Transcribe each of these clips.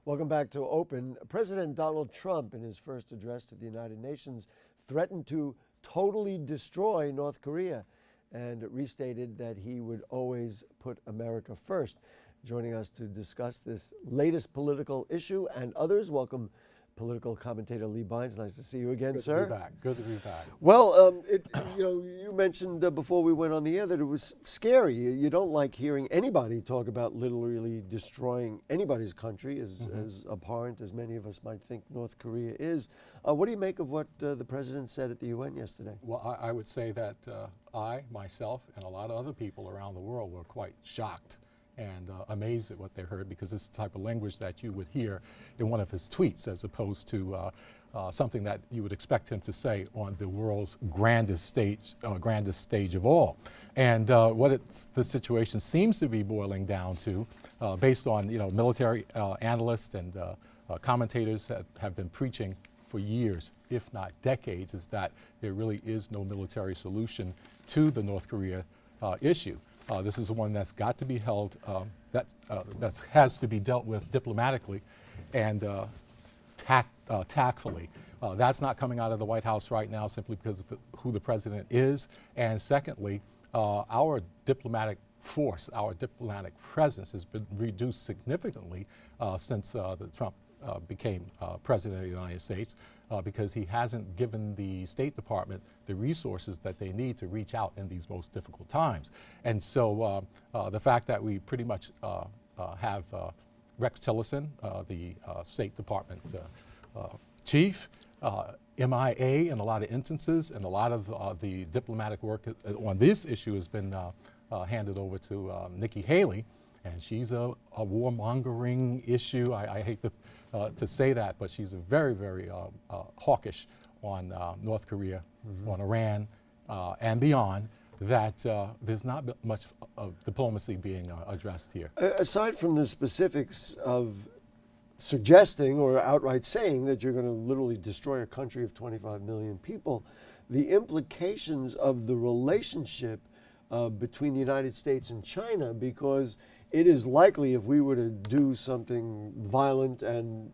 Welcome back to Open. President Donald Trump, in his first address to the United Nations, threatened to totally destroy North Korea and restated that he would always put America first. Joining us to discuss this latest political issue and others, welcome political commentator Lee Bynes. Nice to see you again, sir. Good to be back. Good to be back. Well, you mentioned before we went on the air that it was scary. You don't like hearing anybody talk about literally destroying anybody's country, as abhorrent as many of us might think North Korea is. What do you make of what the president said at the UN yesterday? Well, I would say that I, myself, and a lot of other people around the world were quite shocked and amazed at what they heard, because it's the type of language that you would hear in one of his tweets, as opposed to something that you would expect him to say on the world's grandest stage of all. And what the situation seems to be boiling down to, based on military analysts and commentators that have been preaching for years, if not decades, is that there really is no military solution to the North Korea issue. This is one that's got to be held, that has to be dealt with diplomatically and tactfully. That's not coming out of the White House right now simply because of who the president is. And secondly, our diplomatic force, our diplomatic presence has been reduced significantly since Trump became president of the United States, because he hasn't given the State Department the resources that they need to reach out in these most difficult times. And so the fact that we pretty much have Rex Tillerson, the State Department chief, MIA in a lot of instances, and a lot of the diplomatic work on this issue has been handed over to Nikki Haley, and she's a warmongering issue. I hate to say that, but she's a very, very hawkish on North Korea, on Iran, and beyond, that there's not much of diplomacy being addressed here. Aside from the specifics of suggesting or outright saying that you're going to literally destroy a country of 25 million people, the implications of the relationship between the United States and China, because it is likely if we were to do something violent and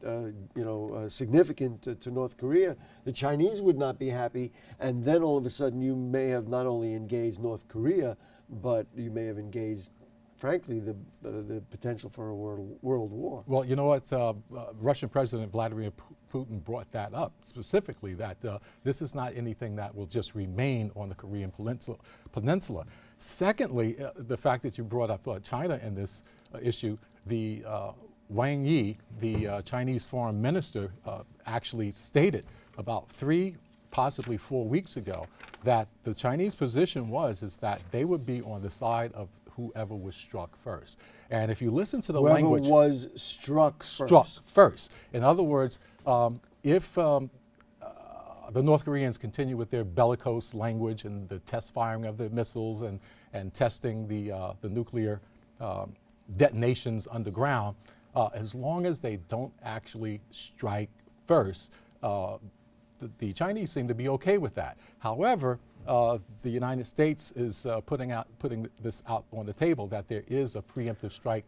significant to North Korea, the Chinese would not be happy, and then all of a sudden you may have not only engaged North Korea, but you may have engaged, frankly, the potential for a world war. Well, you know what? Russian President Vladimir Putin brought that up specifically, that this is not anything that will just remain on the Korean Peninsula. Secondly, the fact that you brought up China in this issue, the Wang Yi, the Chinese foreign minister, actually stated about 3, possibly 4 weeks ago, that the Chinese position is that they would be on the side of whoever was struck first. And if you listen to the language— Whoever was struck first. In other words, if the North Koreans continue with their bellicose language and the test firing of their missiles and testing the nuclear detonations underground, as long as they don't actually strike first, the Chinese seem to be okay with that. However, the United States is putting this out on the table, that there is a preemptive strike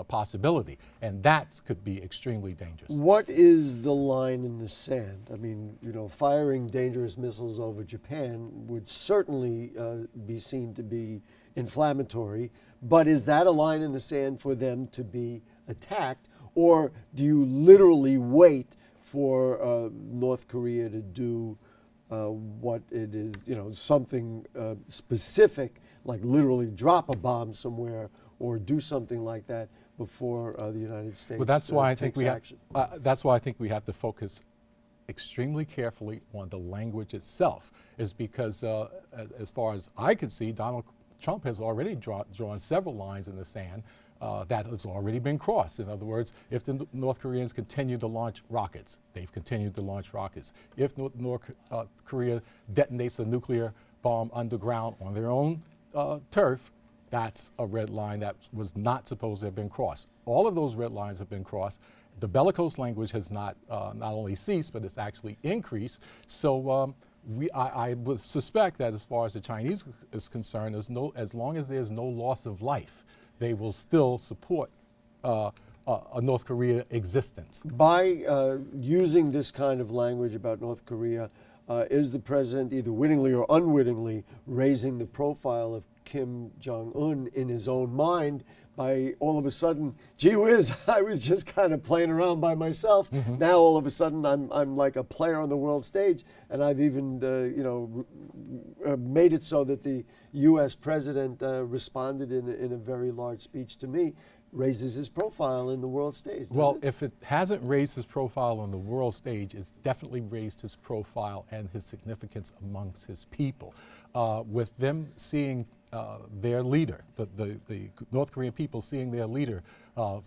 possibility, and that could be extremely dangerous. What is the line in the sand? I mean, firing dangerous missiles over Japan would certainly be seen to be inflammatory, but is that a line in the sand for them to be attacked, or do you literally wait for North Korea to do what it is, something specific, like literally drop a bomb somewhere or do something like that before the United States well, that's why takes action? That's why I think we have to focus extremely carefully on the language itself, is because as far as I can see, Donald Trump has already drawn several lines in the sand that has already been crossed. In other words, if the North Koreans continue to launch rockets, they've continued to launch rockets. If North Korea detonates a nuclear bomb underground on their own turf, that's a red line that was not supposed to have been crossed. All of those red lines have been crossed. The bellicose language has not only ceased, but it's actually increased. So I would suspect that as far as the Chinese is concerned, as long as there's no loss of life, they will still support a North Korea existence. By using this kind of language about North Korea, is the president either wittingly or unwittingly raising the profile of Kim Jong-un in his own mind by all of a sudden, gee whiz, I was just kind of playing around by myself. Now all of a sudden I'm like a player on the world stage, and I've even made it so that the U.S. president responded in a very large speech to me, raises his profile in the world stage. Well, if it hasn't raised his profile on the world stage, it's definitely raised his profile and his significance amongst his people. With them seeing their leader, the North Korean people seeing their leader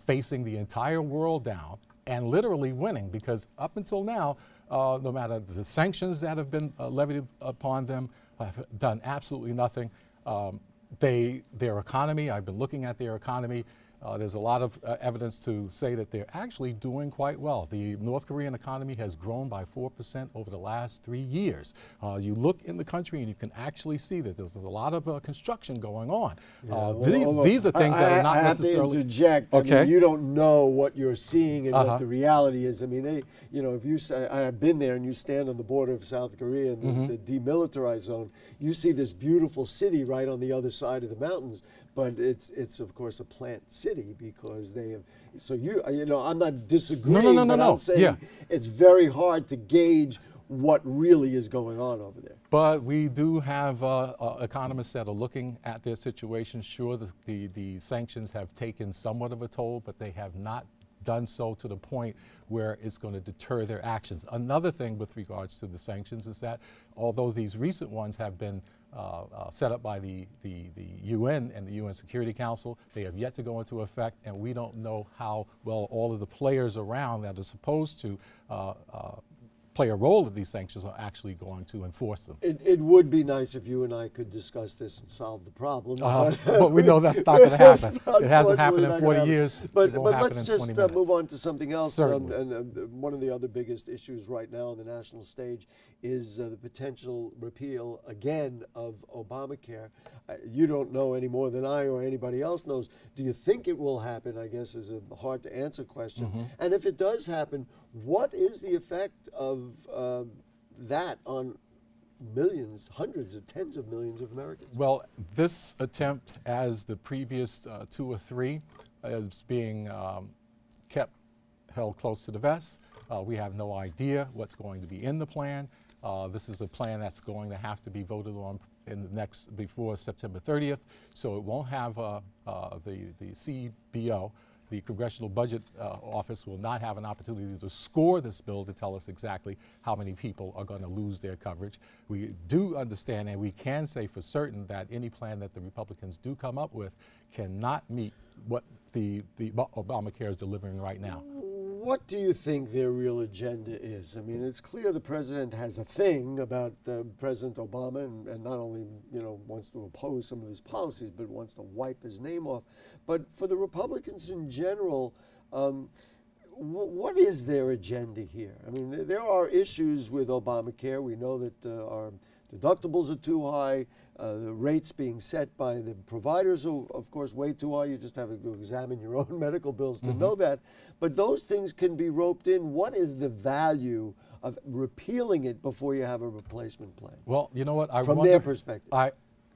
facing the entire world down and literally winning, because up until now, no matter the sanctions that have been levied upon them, have done absolutely nothing. Their economy, I've been looking at their economy. There's a lot of evidence to say that they're actually doing quite well. The North Korean economy has grown by 4% over the last 3 years. You look in the country and you can actually see that there's a lot of construction going on. These are things that are not necessarily. I have to interject. Okay. I mean, you don't know what you're seeing and what the reality is. I mean, if you say, I've been there and you stand on the border of South Korea and the demilitarized zone, you see this beautiful city right on the other side of the mountains. But it's of course a plant city because they have. So I'm not disagreeing, but I'm saying it's very hard to gauge what really is going on over there. But we do have economists that are looking at their situation. Sure, the sanctions have taken somewhat of a toll, but they have not done so to the point where it's going to deter their actions. Another thing with regards to the sanctions is that although these recent ones have been set up by the UN and the UN Security Council, they have yet to go into effect, and we don't know how well all of the players around that are supposed to play a role in these sanctions are actually going to enforce them. It would be nice if you and I could discuss this and solve the problems. But we know that's not going to happen. It hasn't happened in 40 years. But let's just move on to something else. One of the other biggest issues right now on the national stage is the potential repeal again of Obamacare. You don't know any more than I or anybody else knows. Do you think it will happen, I guess, is a hard to answer question. And if it does happen, what is the effect of that on millions, hundreds of tens of millions of Americans? Well, this attempt, as the previous 2 or 3, is being held close to the vest. We have no idea what's going to be in the plan. This is a plan that's going to have to be voted on before September 30th, so it won't have the CBO. The Congressional Budget Office will not have an opportunity to score this bill to tell us exactly how many people are going to lose their coverage. We do understand, and we can say for certain, that any plan that the Republicans do come up with cannot meet what the Obamacare is delivering right now. What do you think their real agenda is? I mean, it's clear the president has a thing about President Obama, and not only wants to oppose some of his policies, but wants to wipe his name off. But for the Republicans in general, what is their agenda here? I mean, there are issues with Obamacare. We know that our deductibles are too high. The rates being set by the providers are, of course, way too high. You just have to examine your own medical bills to know that. But those things can be roped in. What is the value of repealing it before you have a replacement plan? Well, you know what? From their perspective.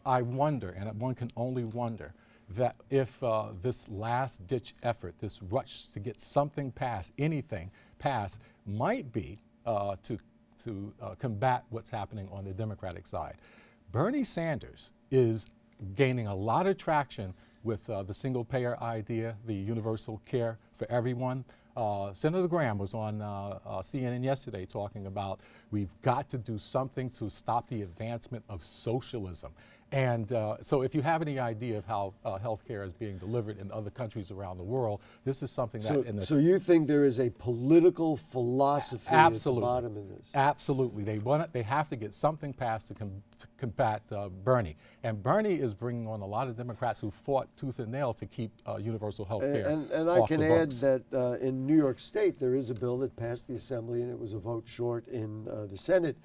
I wonder, and one can only wonder, that if this last-ditch effort, this rush to get something passed, anything passed, might be to combat what's happening on the Democratic side. Bernie Sanders is gaining a lot of traction with the single-payer idea, the universal care for everyone. Senator Graham was on CNN yesterday talking about we've got to do something to stop the advancement of socialism. And so if you have any idea of how healthcare is being delivered in other countries around the world, this is something that... So you think there is a political philosophy at the bottom of this? Absolutely. They have to get something passed to combat Bernie. And Bernie is bringing on a lot of Democrats who fought tooth and nail to keep universal health care And I can add that in New York State, there is a bill that passed the Assembly, and it was a vote short in the Senate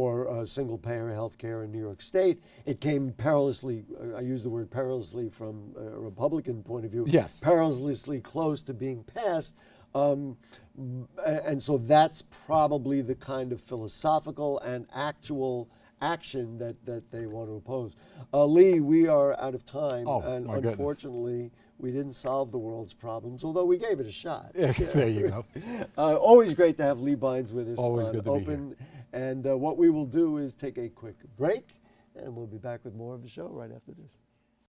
for single-payer health care in New York State. It came perilously, I use the word perilously from a Republican point of view, Yes. perilously close to being passed. And so that's probably the kind of philosophical and actual action that they want to oppose. Lee, we are out of time, Oh, and my goodness. unfortunately, we didn't solve the world's problems, although we gave it a shot. There you go. Always great to have Lee Bynes with us. Always on good to be here. Open. And what we will do is take a quick break, and we'll be back with more of the show right after this.